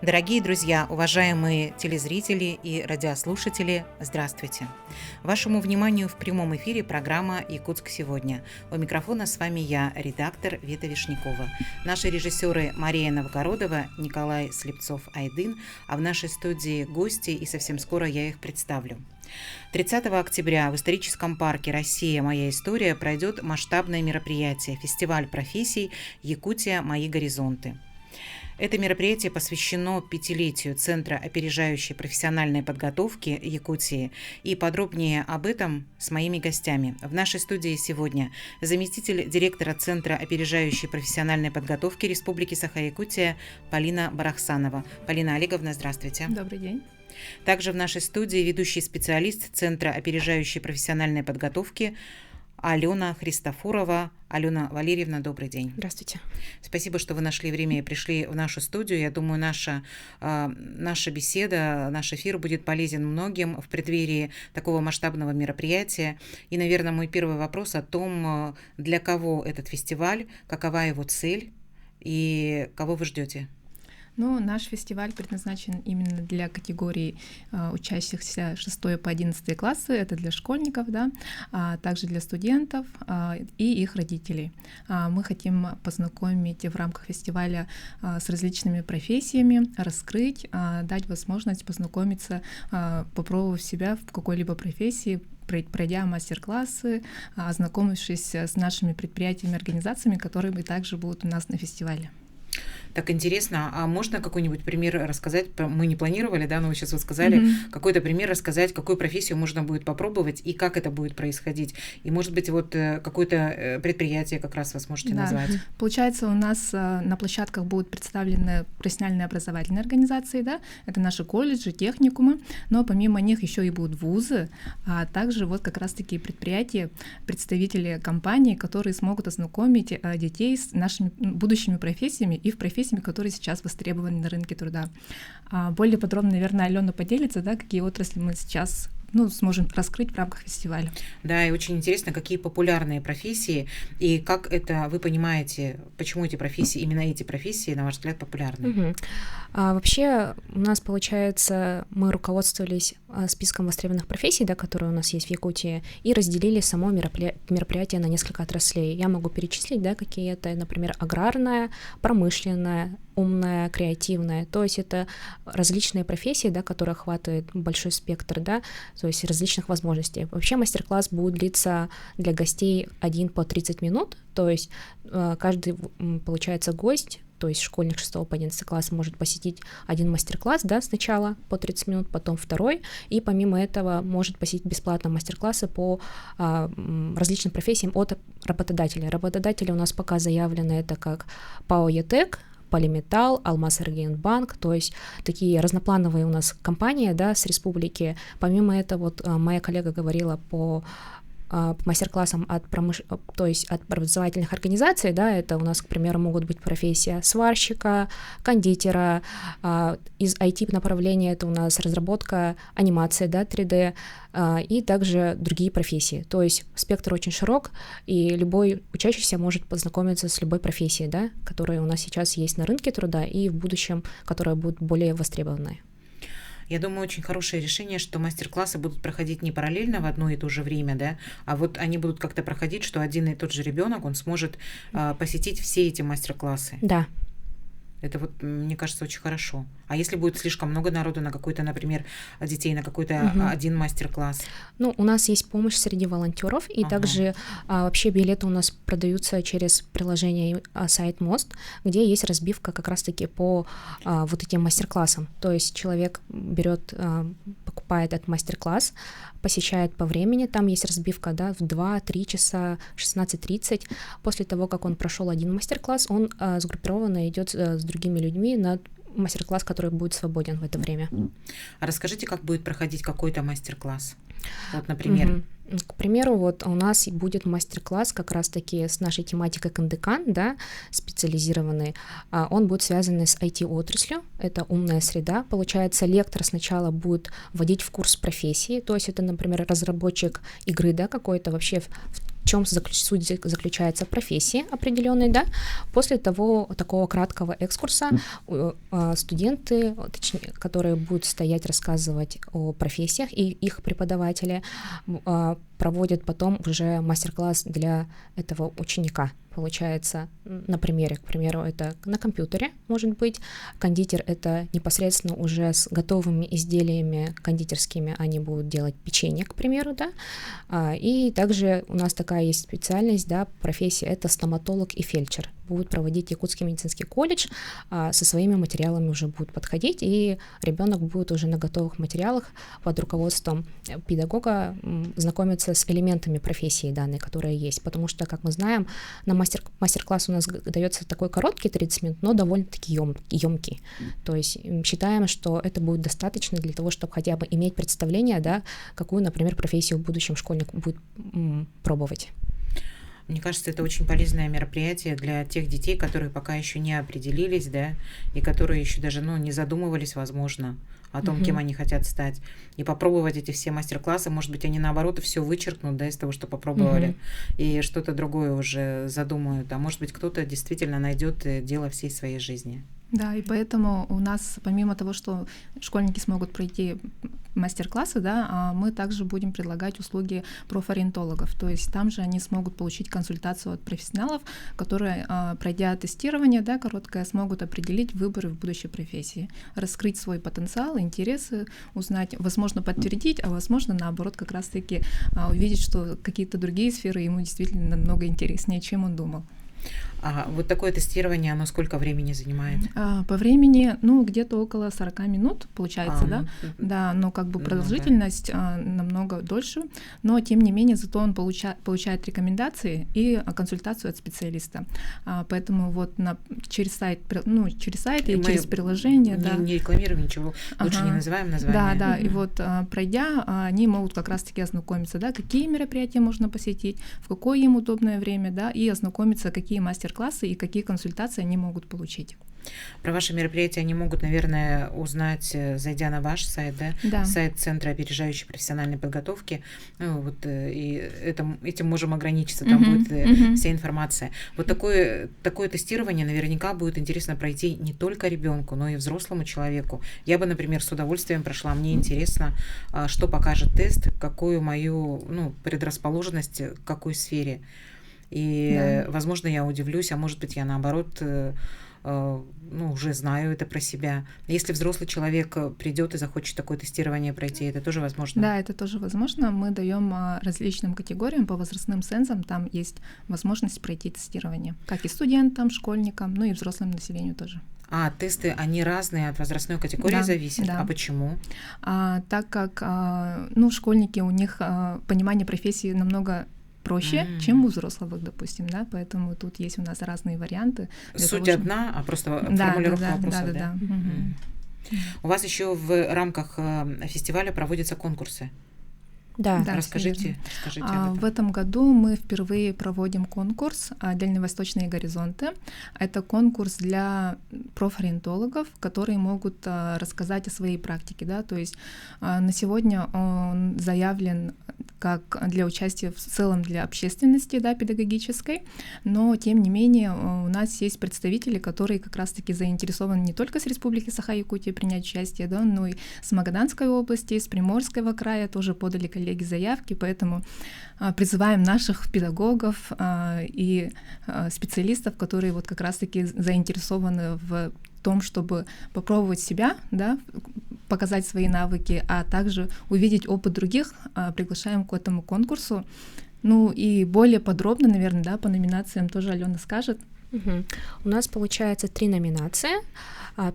Дорогие друзья, уважаемые телезрители и радиослушатели, здравствуйте! Вашему вниманию в прямом эфире программа «Якутск сегодня». У микрофона с вами я, редактор Вета Вишнякова. Наши режиссеры Мария Новгородова, Николай Слепцов-Айдын, а в нашей студии гости, и совсем скоро я их представлю. 30 октября в историческом парке «Россия. Моя история» пройдет масштабное мероприятие – фестиваль профессий «Якутия. Мои горизонты». Это мероприятие посвящено 5-летию Центра опережающей профессиональной подготовки Якутии. И подробнее об этом с моими гостями. В нашей студии сегодня заместитель директора Центра опережающей профессиональной подготовки Республики Саха-Якутия Полина Барахсанова. Полина Олеговна, здравствуйте. Добрый день. Также в нашей студии ведущий специалист Центра опережающей профессиональной подготовки Алена Христофорова. Алена Валерьевна, добрый день. Здравствуйте. Спасибо, что вы нашли время и пришли в нашу студию. Я думаю, наша беседа, наш эфир будет полезен многим в преддверии такого масштабного мероприятия. И, наверное, мой первый вопрос о том, для кого этот фестиваль, какова его цель и кого вы ждете? Ну, наш фестиваль предназначен именно для категории учащихся 6 по 11 классы, это для школьников, да, а также для студентов и их родителей. Мы хотим познакомить в рамках фестиваля с различными профессиями, раскрыть, дать возможность познакомиться, попробовав себя в какой-либо профессии, пройдя мастер-классы, ознакомившись с нашими предприятиями, организациями, которые также будут у нас на фестивале. Так интересно, а можно какой-нибудь пример рассказать? Мы не планировали, да, но вы сейчас вот сказали, какой-то пример рассказать, какую профессию можно будет попробовать и как это будет происходить. И, может быть, вот какое-то предприятие как раз вы сможете назвать. Получается, у нас на площадках будут представлены профессиональные образовательные организации, да, это наши колледжи, техникумы, но помимо них еще и будут вузы, а также вот как раз-таки предприятия, представители компаний, которые смогут ознакомить детей с нашими будущими профессиями и в профессиями, которые сейчас востребованы на рынке труда. Более подробно, наверное, Алена поделится, да, какие отрасли мы сейчас сможем раскрыть в рамках фестиваля. Да, и очень интересно, какие популярные профессии, и как это вы понимаете, почему эти профессии, именно эти профессии, на ваш взгляд, популярны? Вообще, у нас, получается, мы руководствовались списком востребованных профессий, да, которые у нас есть в Якутии, и разделили само мероприятие на несколько отраслей. Я могу перечислить, да, какие это, например, аграрная, промышленная, умная, креативная, то есть это различные профессии, да, которые охватывают большой спектр, да, то есть различных возможностей. Вообще мастер-класс будет длиться для гостей 1 по 30 минут, то есть каждый, получается, гость, то есть школьник 6 по 11 класс может посетить один мастер-класс, да, сначала по 30 минут, потом второй, и помимо этого может посетить бесплатно мастер-классы по различным профессиям от работодателя. Работодатели у нас пока заявлены это как ПАО «ЕТЭК», Полиметалл, Алмаз-Энергоинбанк, то есть такие разноплановые у нас компании, да, с республики. Помимо этого, вот моя коллега говорила по мастер-классам то есть от образовательных организаций, да, это у нас, к примеру, могут быть профессия сварщика, кондитера, из IT-направления это у нас разработка анимации, да, 3D, и также другие профессии. То есть спектр очень широк, и любой учащийся может познакомиться с любой профессией, да, которая у нас сейчас есть на рынке труда и в будущем, которая будет более востребованной. Я думаю, очень хорошее решение, что мастер-классы будут проходить не параллельно в одно и то же время, да, а вот они будут как-то проходить, что один и тот же ребенок, он сможет посетить все эти мастер-классы. Да. Это вот, мне кажется, очень хорошо. А если будет слишком много народу на какой-то, например, детей на какой-то один мастер-класс? У нас есть помощь среди волонтеров, и также вообще билеты у нас продаются через приложение сайт Мост, где есть разбивка как раз-таки по вот этим мастер-классам. То есть человек берет, покупает этот мастер-класс, посещает по времени, там есть разбивка, да, в 2-3 часа, 16:30. После того, как он прошел один мастер-класс, он сгруппированно идет с другими людьми на мастер-класс, который будет свободен в это время. А расскажите, как будет проходить какой-то мастер-класс? Вот, например. К примеру, вот у нас будет мастер-класс как раз-таки с нашей тематикой Кандыкан, да, специализированный. Он будет связан с IT-отраслью, это умная среда. Получается, лектор сначала будет вводить в курс профессии, то есть это, например, разработчик игры, да, какой-то вообще чем суть заключается в профессии определенной, да. После такого краткого экскурса студенты, точнее, которые будут стоять, рассказывать о профессиях, и их преподаватели проводят потом уже мастер-класс для этого ученика. Получается, на примере, к примеру, это на компьютере, может быть. Кондитер — это непосредственно уже с готовыми изделиями кондитерскими они будут делать печенье, к примеру, да. И также у нас такая есть специальность, да, профессия — это стоматолог и фельдшер. Будут проводить Якутский медицинский колледж, со своими материалами уже будут подходить, и ребенок будет уже на готовых материалах под руководством педагога знакомиться с элементами профессии данной, которая есть. Потому что, как мы знаем, на мастер-класс у нас дается такой короткий 30 минут, но довольно-таки емкий. То есть считаем, что это будет достаточно для того, чтобы хотя бы иметь представление, да, какую, например, профессию в будущем школьник будет пробовать. Мне кажется, это очень полезное мероприятие для тех детей, которые пока еще не определились, да, и которые еще даже, не задумывались, возможно, о том, кем они хотят стать. И попробовать эти все мастер-классы, может быть, они наоборот все вычеркнут, да, из того, что попробовали, и что-то другое уже задумают. А может быть, кто-то действительно найдет дело всей своей жизни. Да, и поэтому у нас, помимо того, что школьники смогут пройти мастер-классы, да, мы также будем предлагать услуги профориентологов. То есть там же они смогут получить консультацию от профессионалов, которые, пройдя тестирование, да, короткое, смогут определить выборы в будущей профессии, раскрыть свой потенциал, интересы, узнать, возможно, подтвердить, а возможно, наоборот, как раз-таки увидеть, что какие-то другие сферы ему действительно намного интереснее, чем он думал. А вот такое тестирование, оно сколько времени занимает? По времени, где-то около 40 минут получается, да? Да, но как бы продолжительность намного дольше, но тем не менее зато он получает рекомендации и консультацию от специалиста. Поэтому вот через сайт или через приложение. Не рекламируем ничего, лучше не называем название. Да, и вот пройдя, они могут как раз-таки ознакомиться, да, какие мероприятия можно посетить, в какое им удобное время, да, и ознакомиться, какие мастер-классы и какие консультации они могут получить. Про ваши мероприятия они могут, наверное, узнать, зайдя на ваш сайт, да? Да. Сайт Центра опережающей профессиональной подготовки. И этим можем ограничиться, там будет вся информация. Вот такое тестирование наверняка будет интересно пройти не только ребенку, но и взрослому человеку. Я бы, например, с удовольствием прошла. Мне интересно, что покажет тест, какую мою предрасположенность к какой сфере. И, возможно, я удивлюсь, а может быть, я наоборот уже знаю это про себя. Если взрослый человек придет и захочет такое тестирование пройти, это тоже возможно? Да, это тоже возможно. Мы даем различным категориям по возрастным цензам, там есть возможность пройти тестирование, как и студентам, школьникам, и взрослым населению тоже. А тесты, они разные от возрастной категории зависят? Да. А почему? Так как школьники, у них понимание профессии намного проще, чем у взрослых, допустим, да, поэтому тут есть у нас разные варианты. Суть одна, а просто формулировка вопросов, да? У вас еще в рамках фестиваля проводятся конкурсы. Да, расскажите об этом. В этом году мы впервые проводим конкурс «Дальневосточные горизонты». Это конкурс для профориентологов, которые могут рассказать о своей практике. Да? То есть на сегодня он заявлен как для участия в целом для общественности, да, педагогической, но тем не менее у нас есть представители, которые как раз-таки заинтересованы не только с Республики Саха-Якутия принять участие, да, но и с Магаданской области, с Приморского края тоже подали коллеги заявки, поэтому призываем наших педагогов и специалистов, которые вот как раз-таки заинтересованы в том, чтобы попробовать себя, да, показать свои навыки, а также увидеть опыт других, приглашаем к этому конкурсу. И более подробно, наверное, да, по номинациям тоже Алена скажет. У нас получается 3 номинации.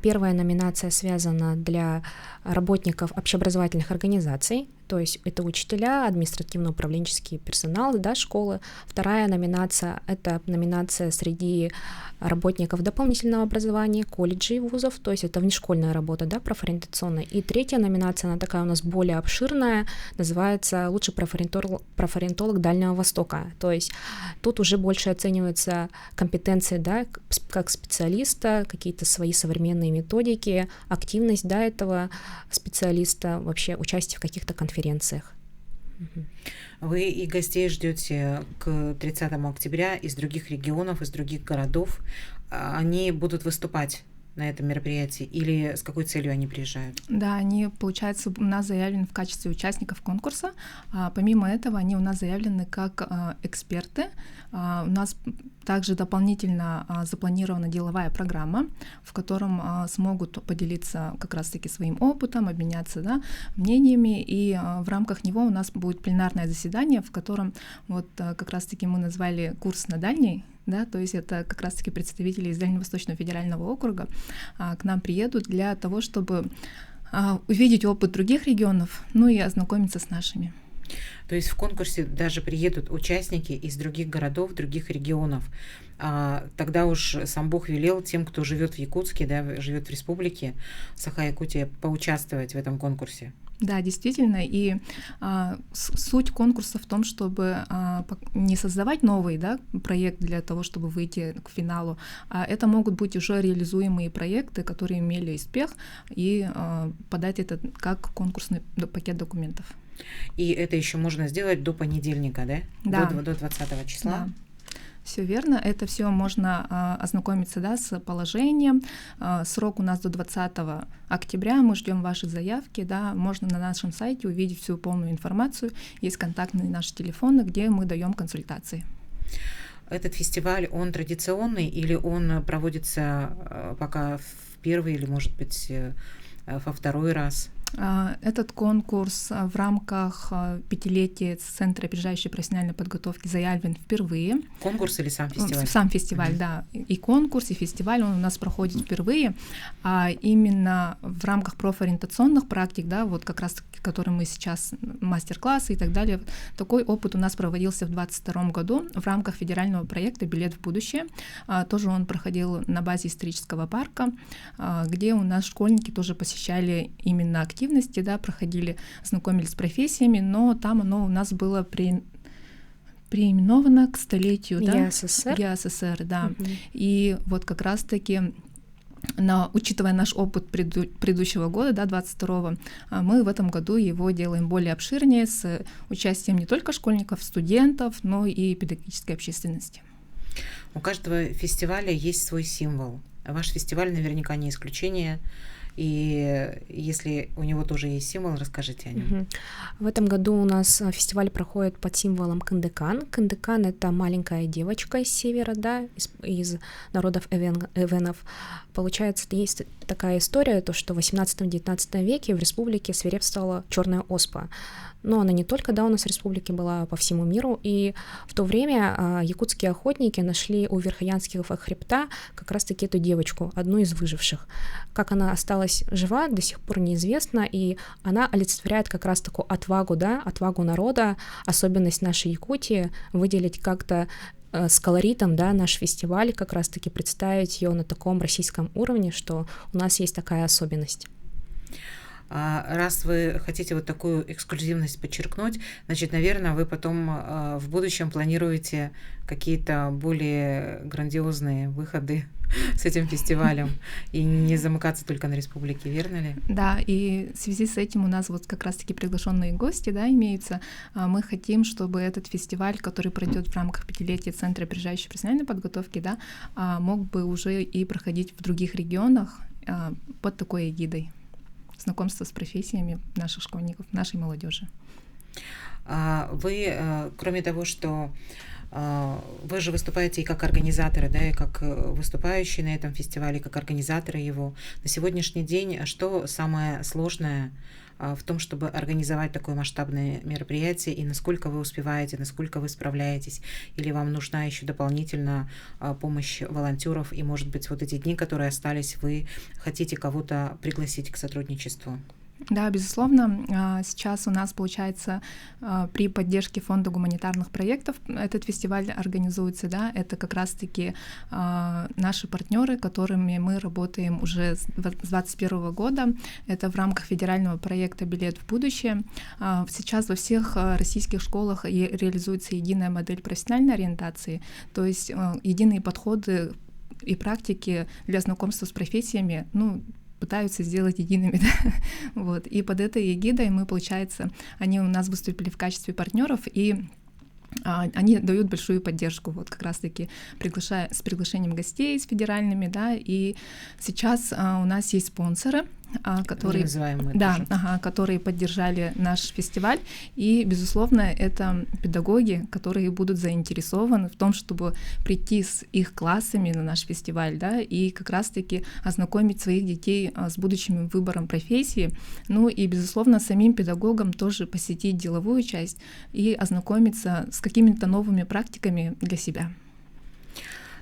Первая номинация связана для работников общеобразовательных организаций, то есть это учителя, административно-управленческий персонал, да, школы. Вторая номинация — это номинация среди работников дополнительного образования, колледжей, вузов, то есть это внешкольная работа, да, профориентационная. И третья номинация, она такая у нас более обширная, называется «Лучший профориентолог Дальнего Востока». То есть тут уже больше оцениваются компетенции, да, как специалиста, какие-то свои современные методики, активность, да, этого специалиста, вообще участие в каких-то конференциях. Вы и гостей ждете к 30 октября из других регионов, из других городов. Они будут выступать на этом мероприятии или с какой целью они приезжают? Да, они, получается, у нас заявлены в качестве участников конкурса. Помимо этого, они у нас заявлены как эксперты. У нас также дополнительно запланирована деловая программа, в котором смогут поделиться как раз-таки своим опытом, обменяться мнениями. И в рамках него у нас будет пленарное заседание, в котором вот как раз-таки мы назвали «Курс на дальний». Да, то есть это как раз-таки представители из Дальневосточного федерального округа к нам приедут для того, чтобы увидеть опыт других регионов, ну и ознакомиться с нашими. То есть в конкурсе даже приедут участники из других городов, других регионов. Тогда уж сам Бог велел тем, кто живет в Якутске, да, живет в республике Саха-Якутия, поучаствовать в этом конкурсе. Да, действительно, и суть конкурса в том, чтобы не создавать новый проект для того, чтобы выйти к финалу, а это могут быть уже реализуемые проекты, которые имели успех, и подать это как конкурсный пакет документов. И это еще можно сделать до понедельника, да? Да. До 20 числа? Да. Все верно, это все можно ознакомиться с положением. Срок у нас до 20 октября, мы ждем ваши заявки, можно на нашем сайте увидеть всю полную информацию, есть контактные наши телефоны, где мы даем консультации. Этот фестиваль, он традиционный или он проводится пока в первый или, может быть, во второй раз? Этот конкурс в рамках пятилетия Центра опережающей профессиональной подготовки заявлен впервые. Конкурс или сам фестиваль? Сам фестиваль, да. И конкурс, и фестиваль, он у нас проходит впервые. А именно в рамках профориентационных практик, вот как раз, которые мы сейчас, мастер-классы и так далее, такой опыт у нас проводился в 2022 году в рамках федерального проекта «Билет в будущее». Тоже он проходил на базе исторического парка, где у нас школьники тоже посещали именно активности, проходили, знакомились с профессиями, но там оно у нас было переименовано к столетию ЯССР, да. Угу. И вот как раз-таки, учитывая наш опыт предыдущего года, 22-го, мы в этом году его делаем более обширнее, с участием не только школьников, студентов, но и педагогической общественности. У каждого фестиваля есть свой символ. Ваш фестиваль наверняка не исключение. И если у него тоже есть символ, расскажите о нем. В этом году у нас фестиваль проходит под символом Кандекан. Кандекан — это маленькая девочка из севера, из народов эвенов. Получается, есть такая история, то, что в 18-19 веке в республике свирепствовала черная оспа. Но она не только, у нас в республике была, по всему миру, и в то время якутские охотники нашли у Верхоянского хребта как раз-таки эту девочку, одну из выживших. Как она осталась жива, до сих пор неизвестно, и она олицетворяет как раз такую отвагу, отвагу народа, особенность нашей Якутии, выделить как-то с колоритом, наш фестиваль, как раз-таки представить ее на таком российском уровне, что у нас есть такая особенность. Раз вы хотите вот такую эксклюзивность подчеркнуть, значит, наверное, вы потом в будущем планируете какие-то более грандиозные выходы с этим фестивалем и не замыкаться только на республике, верно ли? Да, и в связи с этим у нас вот как раз-таки приглашенные гости, имеются. Мы хотим, чтобы этот фестиваль, который пройдет в рамках пятилетия Центра опережающей профессиональной подготовки, мог бы уже и проходить в других регионах под такой эгидой. Знакомство с профессиями наших школьников, нашей молодежи. Вы, кроме того, что вы же выступаете и как организаторы, и как выступающие на этом фестивале, как организаторы его. На сегодняшний день что самое сложное в том, чтобы организовать такое масштабное мероприятие, и насколько вы успеваете, насколько вы справляетесь, или вам нужна еще дополнительно помощь волонтеров, и, может быть, вот эти дни, которые остались, вы хотите кого-то пригласить к сотрудничеству? Да, безусловно. Сейчас у нас, получается, при поддержке Фонда гуманитарных проектов этот фестиваль организуется, это как раз-таки наши партнеры, которыми мы работаем уже с 2021 года. Это в рамках федерального проекта «Билет в будущее». Сейчас во всех российских школах реализуется единая модель профессиональной ориентации, то есть единые подходы и практики для знакомства с профессиями, пытаются сделать едиными. Да? Вот. И под этой эгидой мы, получается, они у нас выступили в качестве партнеров, и они дают большую поддержку, вот как раз-таки с приглашением гостей, с федеральными, да, и сейчас у нас есть спонсоры, которые, которые поддержали наш фестиваль, и, безусловно, это педагоги, которые будут заинтересованы в том, чтобы прийти с их классами на наш фестиваль, да, и как раз-таки ознакомить своих детей с будущим выбором профессии, ну и, безусловно, самим педагогам тоже посетить деловую часть и ознакомиться с какими-то новыми практиками для себя.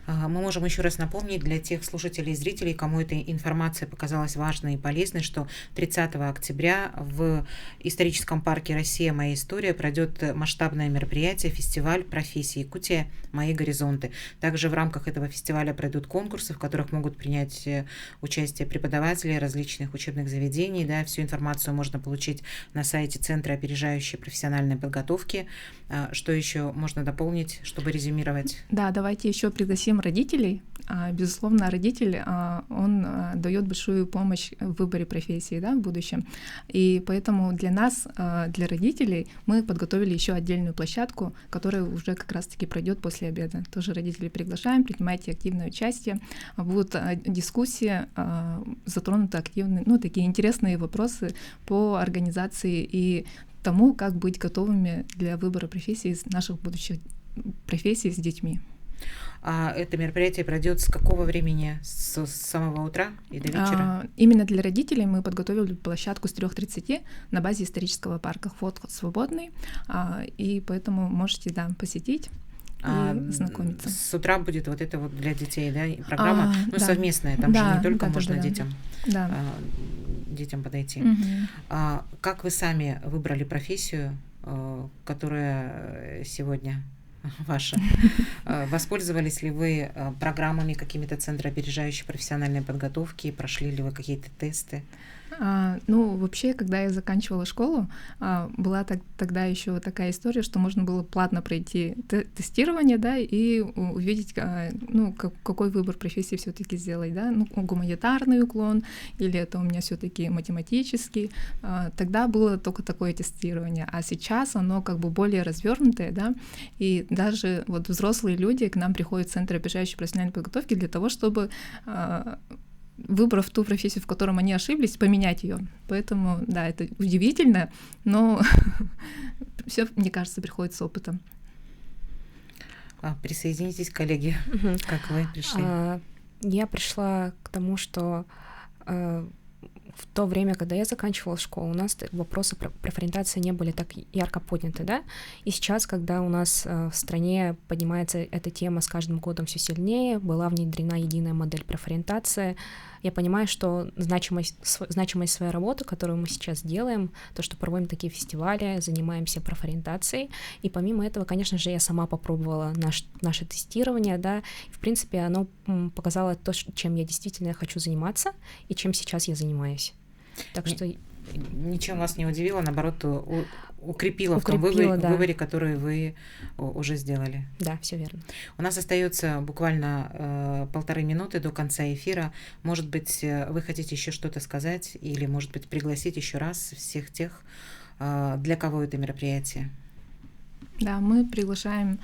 Мы можем еще раз напомнить для тех слушателей и зрителей, кому эта информация показалась важной и полезной, что 30 октября в историческом парке «Россия. Моя история» пройдет масштабное мероприятие «Фестиваль профессий Якутия. Мои горизонты». Также в рамках этого фестиваля пройдут конкурсы, в которых могут принять участие преподаватели различных учебных заведений. Да, всю информацию можно получить на сайте Центра опережающей профессиональной подготовки. Что еще можно дополнить, чтобы резюмировать? Да, давайте еще пригласим родителей. Безусловно, родитель, он дает большую помощь в выборе профессии, да, в будущем. И поэтому для нас, для родителей, мы подготовили еще отдельную площадку, которая уже как раз-таки пройдет после обеда. Тоже родителей приглашаем, принимайте активное участие. Будут дискуссии, затронуты активные, такие интересные вопросы по организации и тому, как быть готовыми для выбора профессии, наших будущих профессий с детьми. А это мероприятие пройдет с какого времени? С самого утра и до вечера? Именно для родителей мы подготовили площадку с 3:30 на базе исторического парка. Вход свободный, и поэтому можете посетить и знакомиться. С утра будет вот это вот для детей, да, программа, совместная, там же не только можно детям подойти. Как вы сами выбрали профессию, которая сегодня ваша? Воспользовались ли вы программами какими-то Центра опережающей профессиональной подготовки? Прошли ли вы какие-то тесты? Вообще, когда я заканчивала школу, была тогда еще такая история, что можно было платно пройти тестирование, да, и увидеть, какой выбор профессии все-таки сделать, да, гуманитарный уклон, или это у меня все-таки математический. Тогда было только такое тестирование, а сейчас оно как бы более развернутое, да, и даже вот взрослые люди к нам приходят в Центр опережающей профессиональной подготовки для того, чтобы выбрав ту профессию, в котором они ошиблись, поменять ее. Поэтому, да, это удивительно, но все, мне кажется, приходит с опытом. Присоединитесь, коллеги, как вы пришли? Я пришла к тому, что в то время, когда я заканчивала школу, у нас вопросы профориентации не были так ярко подняты, да, и сейчас, когда у нас в стране поднимается эта тема с каждым годом все сильнее, была внедрена единая модель профориентации, я понимаю, что значимость своей работы, которую мы сейчас делаем, то, что проводим такие фестивали, занимаемся профориентацией, и помимо этого, конечно же, я сама попробовала наше тестирование, да, и, в принципе, оно показало то, чем я действительно хочу заниматься и чем сейчас я занимаюсь. Так что ничем вас не удивило, наоборот, укрепило в том выборе, который вы уже сделали. Да, все верно. У нас остается буквально 1,5 минуты до конца эфира. Может быть, вы хотите еще что-то сказать или, может быть, пригласить еще раз всех тех, для кого это мероприятие? Да, мы приглашаем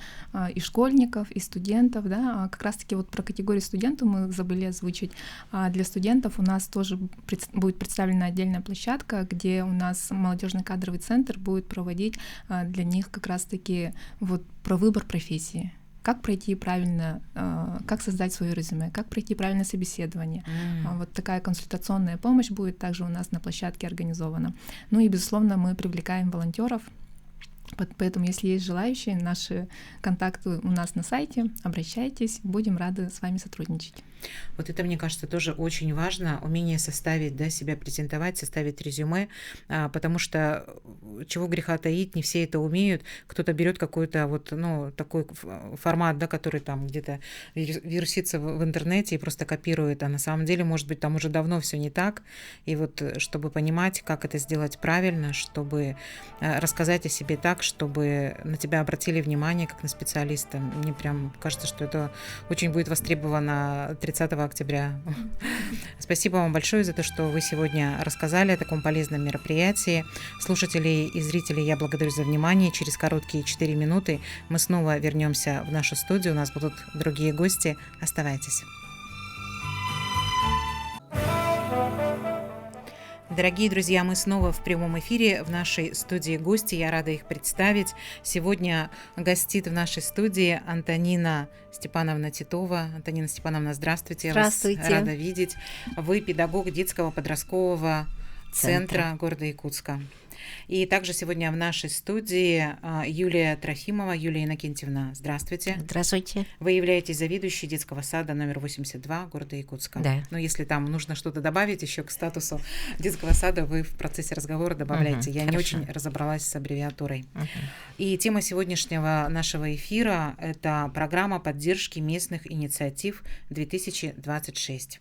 и школьников, и студентов, да, как раз-таки вот про категорию студентов мы забыли озвучить. Для студентов у нас тоже будет представлена отдельная площадка, где у нас молодежный кадровый центр будет проводить для них как раз-таки вот про выбор профессии. Как пройти правильно, как создать свое резюме, как пройти правильное собеседование. Вот такая консультационная помощь будет также у нас на площадке организована. Ну и, безусловно, мы привлекаем волонтеров. Поэтому, если есть желающие, наши контакты у нас на сайте, обращайтесь, будем рады с вами сотрудничать. Вот это, мне кажется, тоже очень важно, умение составить, да, себя презентовать, составить резюме, потому что, чего греха таить, не все это умеют. Кто-то берет какой-то вот, такой формат, да, который там где-то вирусится в интернете и просто копирует, а на самом деле, может быть, там уже давно все не так. И вот, чтобы понимать, как это сделать правильно, чтобы рассказать о себе так, чтобы на тебя обратили внимание как на специалиста. Мне прям кажется, что это очень будет востребовано 30 октября. Спасибо вам большое за то, что вы сегодня рассказали о таком полезном мероприятии. Слушателей и зрителей я благодарю за внимание. Через короткие 4 минуты мы снова вернемся в нашу студию. У нас будут другие гости. Оставайтесь. Дорогие друзья, мы снова в прямом эфире в нашей студии гости. Я рада их представить. Сегодня гостит в нашей студии Антонина Степановна Титова. Антонина Степановна, здравствуйте. Здравствуйте. Я вас рада видеть. Вы педагог детского подросткового центра города Якутска. И также сегодня в нашей студии Юлия Трофимова. Юлия Иннокентьевна, здравствуйте. Здравствуйте. Вы являетесь заведующей детского сада номер 82 города Якутска. Да. Но если там нужно что-то добавить еще к статусу детского сада, вы в процессе разговора добавляйте. Я не очень разобралась с аббревиатурой. И тема сегодняшнего нашего эфира – это программа поддержки местных инициатив 2026.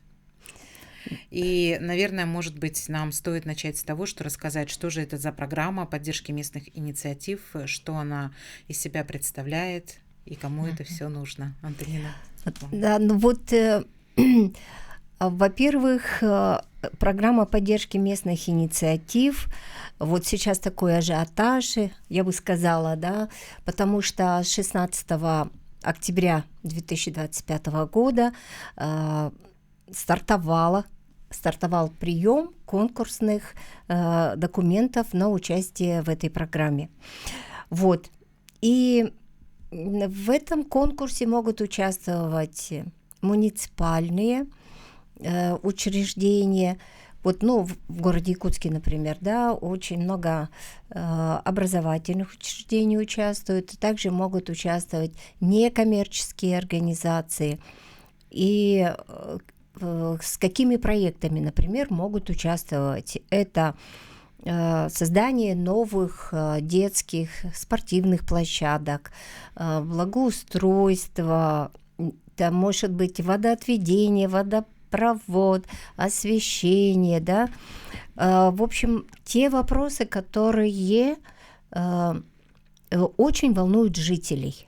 И, наверное, может быть, нам стоит начать с того, что рассказать, что же это за программа поддержки местных инициатив, что она из себя представляет и кому это все нужно. Антонина. Да, ну вот, во-первых, программа поддержки местных инициатив, вот сейчас такой ажиотаж, я бы сказала, да, потому что с 16 октября 2025 года стартовал прием конкурсных документов на участие в этой программе. Вот. И в этом конкурсе могут участвовать муниципальные учреждения. Вот, ну, в городе Якутске, например, да, очень много образовательных учреждений участвуют. Также могут участвовать некоммерческие организации. И с какими проектами, например, могут участвовать? Это создание новых детских спортивных площадок, благоустройство, это может быть водоотведение, водопровод, освещение, да. В общем, те вопросы, которые очень волнуют жителей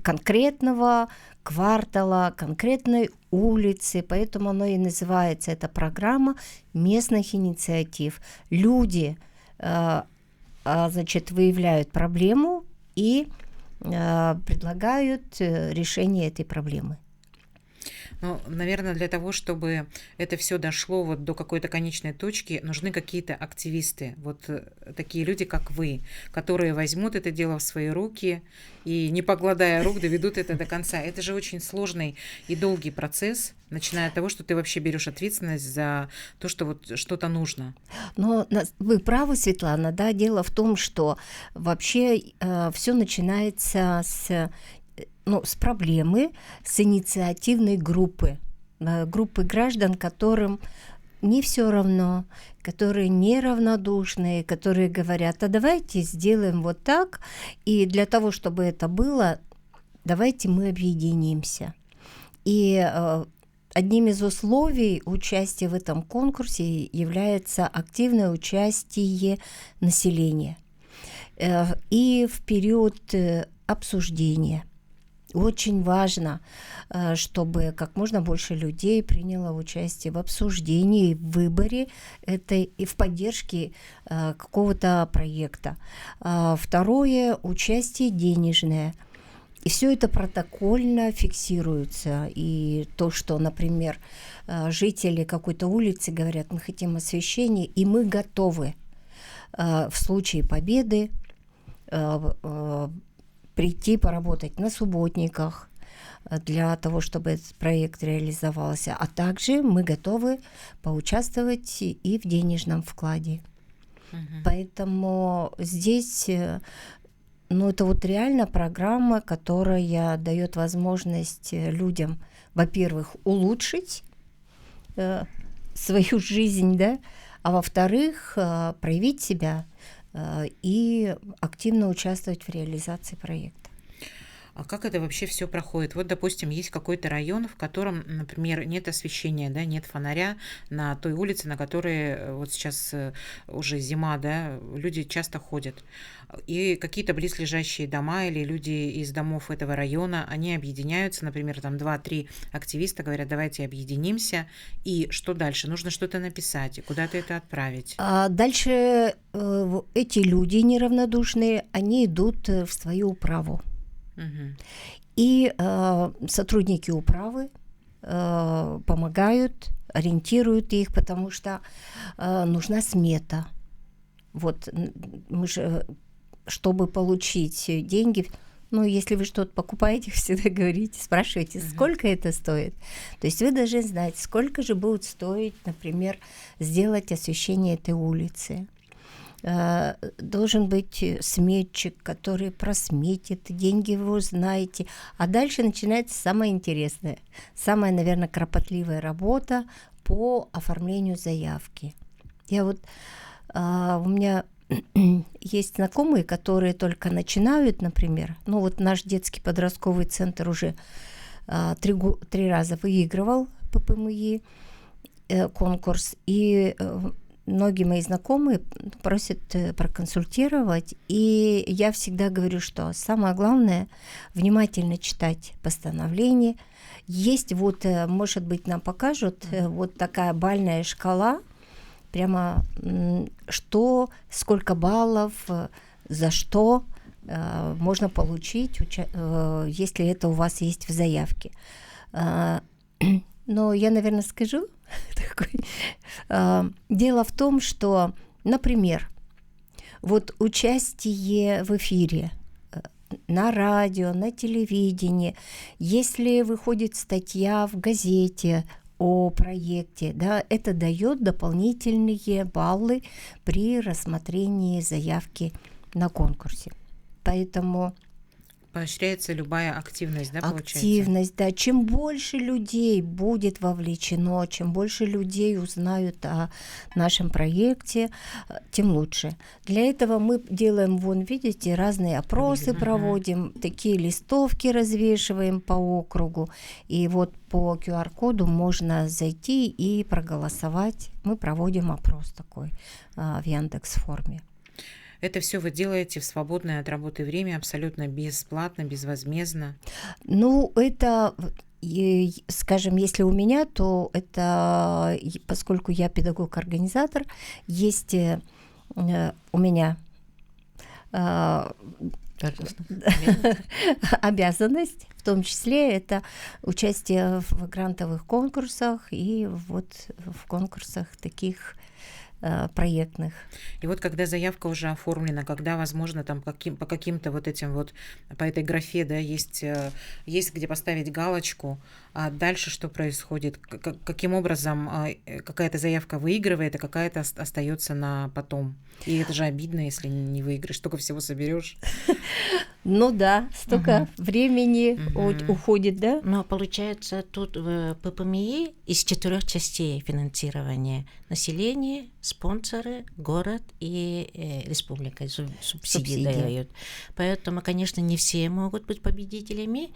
конкретного квартала, конкретной улицы, поэтому оно и называется, эта программа местных инициатив. Люди, значит, выявляют проблему и предлагают решение этой проблемы. Ну, наверное, для того, чтобы это все дошло вот до какой-то конечной точки, нужны какие-то активисты, вот такие люди, как вы, которые возьмут это дело в свои руки и, не покладая рук, доведут это до конца. Это же очень сложный и долгий процесс, начиная от того, что ты вообще берешь ответственность за то, что вот что-то нужно. Но вы правы, Светлана, да, дело в том, что вообще все начинается с проблемы, с инициативной группы граждан, которым не все равно, которые неравнодушные, которые говорят, а давайте сделаем вот так, и для того, чтобы это было, давайте мы объединимся. И одним из условий участия в этом конкурсе является активное участие населения. И в период обсуждения очень важно, чтобы как можно больше людей приняло участие в обсуждении, в выборе этой и в поддержке какого-то проекта. Второе – участие денежное. И все это протокольно фиксируется. И то, что, например, жители какой-то улицы говорят, мы хотим освещения, и мы готовы в случае победы прийти поработать на субботниках для того, чтобы этот проект реализовался, а также мы готовы поучаствовать и в денежном вкладе. Поэтому здесь, это вот реально программа, которая дает возможность людям, во-первых, улучшить свою жизнь, да, а во-вторых, проявить себя и активно участвовать в реализации проекта. А как это вообще все проходит? Вот, допустим, есть какой-то район, в котором, например, нет освещения, да, нет фонаря на той улице, на которой вот сейчас уже зима, да, люди часто ходят. И какие-то близлежащие дома или люди из домов этого района, они объединяются, например, там 2-3 активиста говорят, давайте объединимся. И что дальше? Нужно что-то написать, и куда-то это отправить. А дальше эти люди неравнодушные, они идут в свою управу. Мгм. И сотрудники управы помогают, ориентируют их, потому что нужна смета. Вот мы же, чтобы получить деньги, ну, если вы что-то покупаете, всегда говорите, спрашиваете, сколько это стоит. То есть вы должны знать, сколько же будет стоить, например, сделать освещение этой улицы. Должен быть сметчик, который просметит, деньги вы узнаете. А дальше начинается самое интересное, самая, наверное, кропотливая работа по оформлению заявки. Я вот, у меня есть знакомые, которые только начинают, например, ну вот наш детский подростковый центр уже 3 раза выигрывал ППМИ конкурс, и многие мои знакомые просят проконсультировать, и я всегда говорю, что самое главное внимательно читать постановление. Есть вот, может быть, нам покажут вот такая бальная шкала, прямо что, сколько баллов, за что можно получить, если это у вас есть в заявке. Но я, наверное, скажу. Дело в том, что, например, вот участие в эфире на радио, на телевидении, если выходит статья в газете о проекте, да, это дает дополнительные баллы при рассмотрении заявки на конкурсе. Поэтому Поощряется любая активность, да, получается? активность, да. Чем больше людей будет вовлечено, чем больше людей узнают о нашем проекте, тем лучше. Для этого мы делаем, вон, видите, разные опросы проводим, такие листовки развешиваем по округу. И вот по QR-коду можно зайти и проголосовать. Мы проводим опрос такой в Яндекс.Форме. Это все вы делаете в свободное от работы время, абсолютно бесплатно, безвозмездно? Ну, это, скажем, если у меня, то это, поскольку я педагог-организатор, есть у меня обязанность, в том числе это участие в грантовых конкурсах и вот в конкурсах таких проектных. И вот когда заявка уже оформлена, когда, возможно, там по каким-то вот этим вот, по этой графе, да, есть где поставить галочку, а дальше что происходит? Каким образом какая-то заявка выигрывает, а какая-то остается на потом? И это же обидно, если не выиграешь, столько всего соберешь. Ну да, столько времени уходит, да? Но получается, тут в ППМИ из 4 частей финансирования: население, спонсоры, город и республика субсидии дают. Поэтому, конечно, не все могут быть победителями,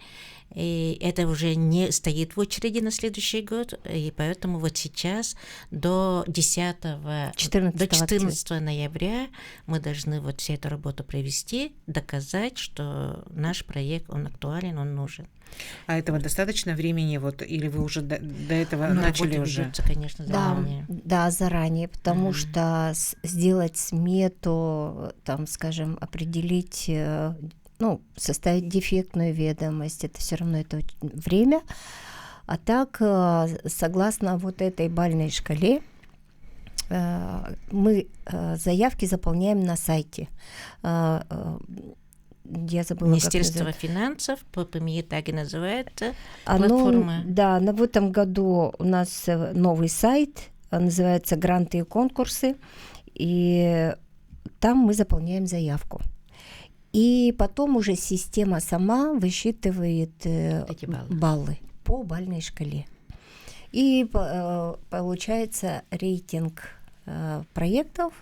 и это уже не стоит в очереди на следующий год, и поэтому вот сейчас до 14 ноября мы должны вот всю эту работу провести, доказать, что наш проект, он актуален, он нужен. А этого достаточно времени, вот, или вы уже до этого начали уже? Ведется, конечно, заранее. Да, заранее, потому что сделать смету, там, скажем, определить, ну, составить дефектную ведомость, это все равно это время. А так, согласно вот этой бальной шкале, мы заявки заполняем на сайте. Я забыла, Министерство финансов, ППМИ так и называется, платформа. Да, в этом году у нас новый сайт, называется «Гранты и конкурсы», и там мы заполняем заявку. И потом уже система сама высчитывает баллы по бальной шкале. И получается рейтинг проектов,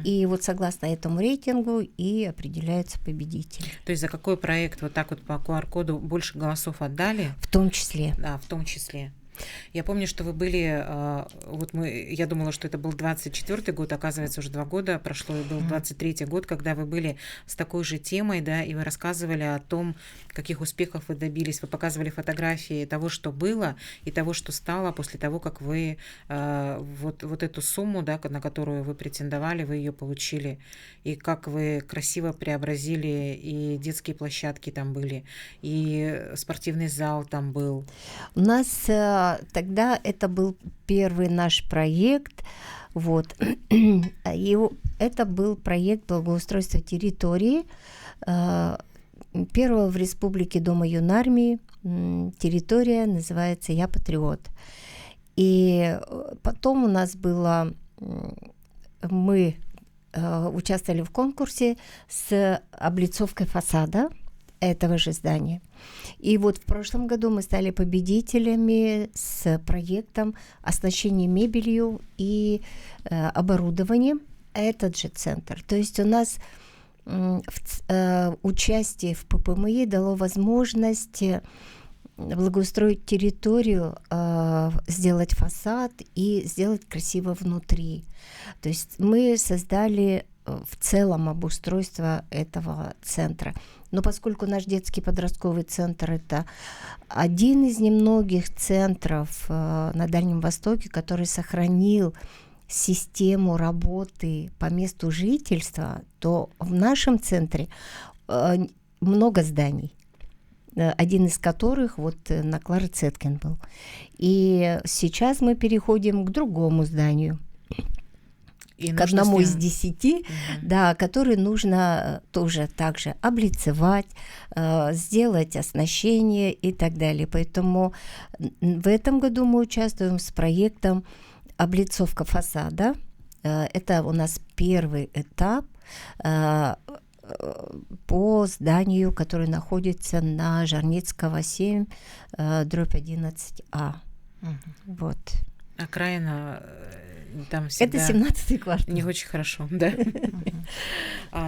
и вот согласно этому рейтингу и определяются победители. То есть за какой проект вот так вот по QR-коду больше голосов отдали? В том числе. Да, в том числе. Я помню, что вы были, я думала, что это был 24-й год, оказывается, уже 2 года прошло, и был 23-й год, когда вы были с такой же темой, да, и вы рассказывали о том, каких успехов вы добились, вы показывали фотографии того, что было, и того, что стало после того, как вы вот эту сумму, да, на которую вы претендовали, вы ее получили, и как вы красиво преобразили, и детские площадки там были, и спортивный зал там был. У нас тогда это был первый наш проект, вот, и это был проект благоустройства территории, первого в Республике Дома Юнармии, территория называется «Я патриот». И потом у нас было, мы участвовали в конкурсе с облицовкой фасада этого же здания. И вот в прошлом году мы стали победителями с проектом оснащения мебелью и оборудованием. Этот же центр. То есть у нас участие в ППМИ дало возможность благоустроить территорию, сделать фасад и сделать красиво внутри. То есть мы создали в целом обустройство этого центра. Но поскольку наш детский подростковый центр – это один из немногих центров на Дальнем Востоке, который сохранил систему работы по месту жительства, то в нашем центре много зданий, один из которых вот на Клары Цеткин был. И сейчас мы переходим к другому зданию, и к одному из 10, да, который нужно тоже также облицевать, сделать оснащение и так далее. Поэтому в этом году мы участвуем с проектом облицовка фасада. Это у нас первый этап по зданию, которое находится на Жарницкого 7, дробь 11А. Вот. Окраина там всегда... Это 17-й квартал. Не очень хорошо, да?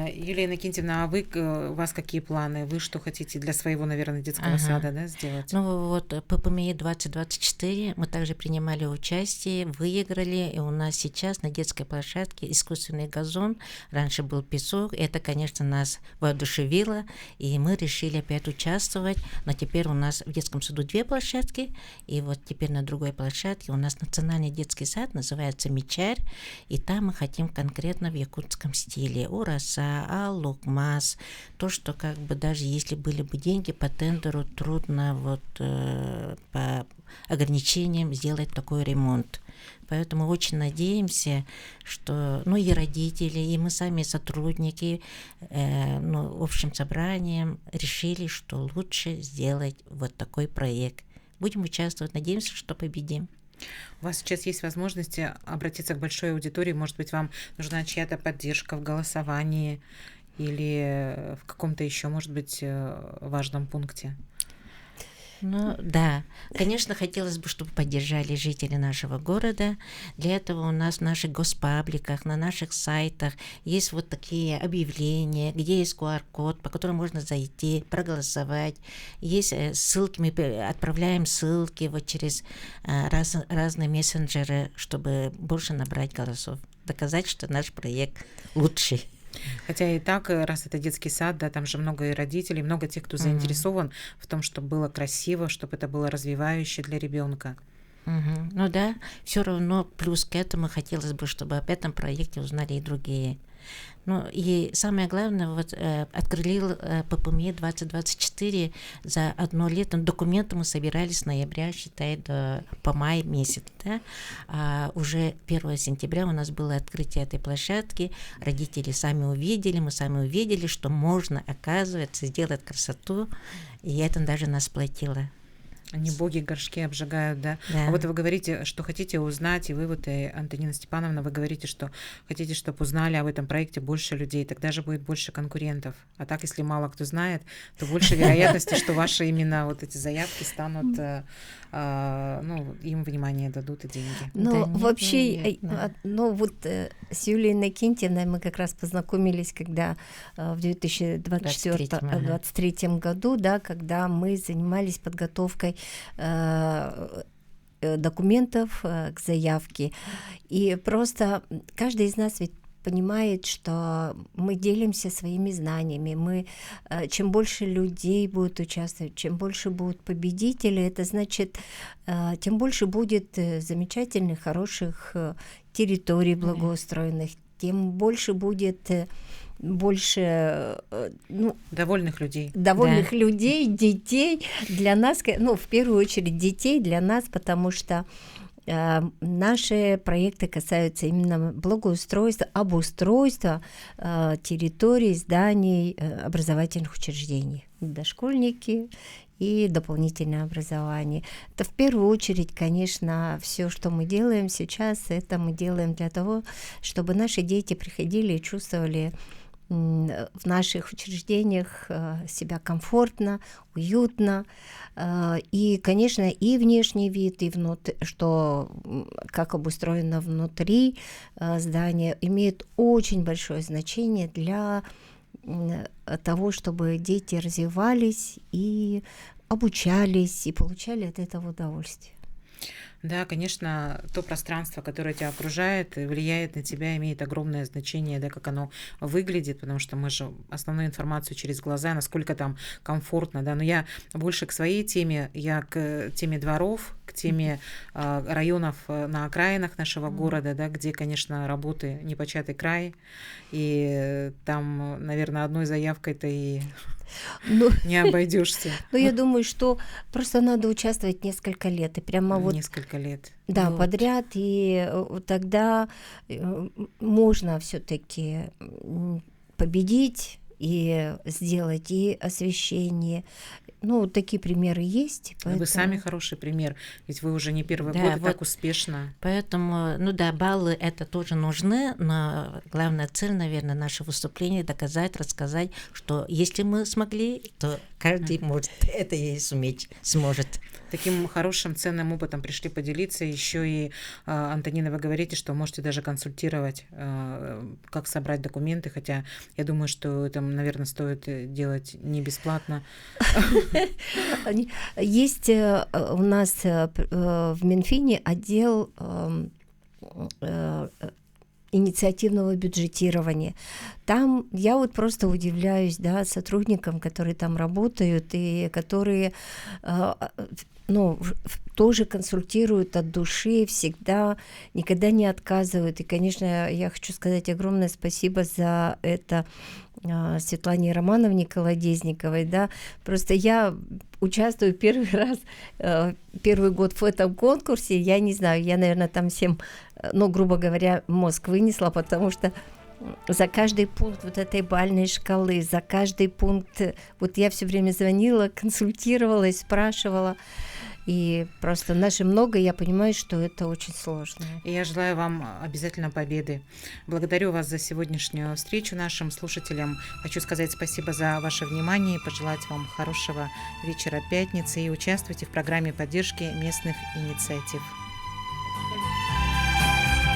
Юлия Иннокентьевна, а у вас какие планы? Вы что хотите для своего, наверное, детского сада, да, сделать? Ну вот ППМИ 2024 мы также принимали участие, выиграли, и у нас сейчас на детской площадке искусственный газон, раньше был песок, это, конечно, нас воодушевило, и мы решили опять участвовать, но теперь у нас в детском саду 2 площадки, и вот теперь на другой площадке у нас национальный детский сад, называется «Мечарь», и там мы хотим конкретно в якутском стиле. Ураса, алукмас, то, что как бы даже если были бы деньги по тендеру, трудно вот по ограничениям сделать такой ремонт. Поэтому очень надеемся, что и родители, и мы сами сотрудники, общим собранием решили, что лучше сделать вот такой проект. Будем участвовать, надеемся, что победим. У вас сейчас есть возможность обратиться к большой аудитории, может быть, вам нужна чья-то поддержка в голосовании или в каком-то еще, может быть, важном пункте? Да, конечно, хотелось бы, чтобы поддержали жители нашего города. Для этого у нас в наших госпабликах, на наших сайтах есть вот такие объявления, где есть QR-код, по которому можно зайти, проголосовать. Есть ссылки, мы отправляем ссылки вот через разные мессенджеры, чтобы больше набрать голосов, доказать, что наш проект лучший. Хотя и так, раз это детский сад, да, там же много и родителей, много тех, кто заинтересован в том, чтобы было красиво, чтобы это было развивающе для ребенка. Ну да, все равно плюс к этому хотелось бы, чтобы об этом проекте узнали и другие. Ну и самое главное, вот открыли ППМИ 2024 за одно лето. Документы мы собирали с ноября, считай, по май месяц, да? А уже 1 сентября у нас было открытие этой площадки. Родители сами увидели, мы сами увидели, что можно, оказывается, сделать красоту, и это даже нас сплотило. Они боги горшки обжигают, да? Да. А вот вы говорите, что хотите узнать, и вы вот, и Антонина Степановна, вы говорите, что хотите, чтобы узнали об этом проекте больше людей, тогда же будет больше конкурентов. А так, если мало кто знает, то больше вероятности, что ваши именно вот эти заявки станут, ну, им внимание дадут и деньги. Ну, Да, вообще, да. ну вот с Юлией Иннокентьевной мы как раз познакомились, когда в 2023 году, да, когда мы занимались подготовкой документов к заявке. И просто каждый из нас ведь понимает, что мы делимся своими знаниями. Мы, чем больше людей будет участвовать, чем больше будут победителей, это значит, тем больше будет замечательных, хороших территорий благоустроенных, тем больше будет ну, довольных людей. Довольных людей, детей для нас, ну, в первую очередь детей для нас, потому что наши проекты касаются именно благоустройства, обустройства территорий, зданий, образовательных учреждений. Дошкольники и дополнительное образование. Это в первую очередь, конечно, все, что мы делаем сейчас, это мы делаем для того, чтобы наши дети приходили и чувствовали в наших учреждениях себя комфортно, уютно. И, конечно, и внешний вид, и что как обустроено внутри здания, имеет очень большое значение для того, чтобы дети развивались и обучались, и получали от этого удовольствие. Да, конечно, то пространство, которое тебя окружает, влияет на тебя, имеет огромное значение, да, как оно выглядит, потому что мы же основную информацию через глаза, насколько там комфортно, да, но я больше к своей теме, я к теме дворов, к теме районов на окраинах нашего города, да, где, конечно, работы непочатый край, и там, наверное, одной заявкой-то и не обойдешься. Ну, я думаю, что просто надо участвовать несколько лет, и прямо вот... Несколько лет. Да, вот. Подряд, и тогда можно все-таки победить и сделать и освещение. Ну, вот такие примеры есть. Поэтому... Вы сами хороший пример, ведь вы уже не первый год вот так успешно. Поэтому, ну да, баллы это тоже нужны, но главная цель, наверное, наше выступление доказать, рассказать, что если мы смогли, то каждый может это и сможет. Таким хорошим, ценным опытом пришли поделиться. Еще и, Антонина, вы говорите, что можете даже консультировать, как собрать документы, хотя я думаю, что это, наверное, стоит делать не бесплатно. Есть у нас в Минфине отдел инициативного бюджетирования. Там я вот просто удивляюсь, да, сотрудникам, которые там работают и которые тоже консультируют от души, всегда, никогда не отказывают. И, конечно, я хочу сказать огромное спасибо за это Светлане Романовне Колодезниковой, да, просто я участвую первый год в этом конкурсе, я не знаю, я, наверное, там всем, грубо говоря, мозг вынесла, потому что за каждый пункт вот этой бальной шкалы, за каждый пункт, вот я все время звонила, консультировалась, спрашивала, и просто наши много, и я понимаю, что это очень сложно. И я желаю вам обязательно победы. Благодарю вас за сегодняшнюю встречу нашим слушателям. Хочу сказать спасибо за ваше внимание и пожелать вам хорошего вечера пятницы. И участвуйте в программе поддержки местных инициатив.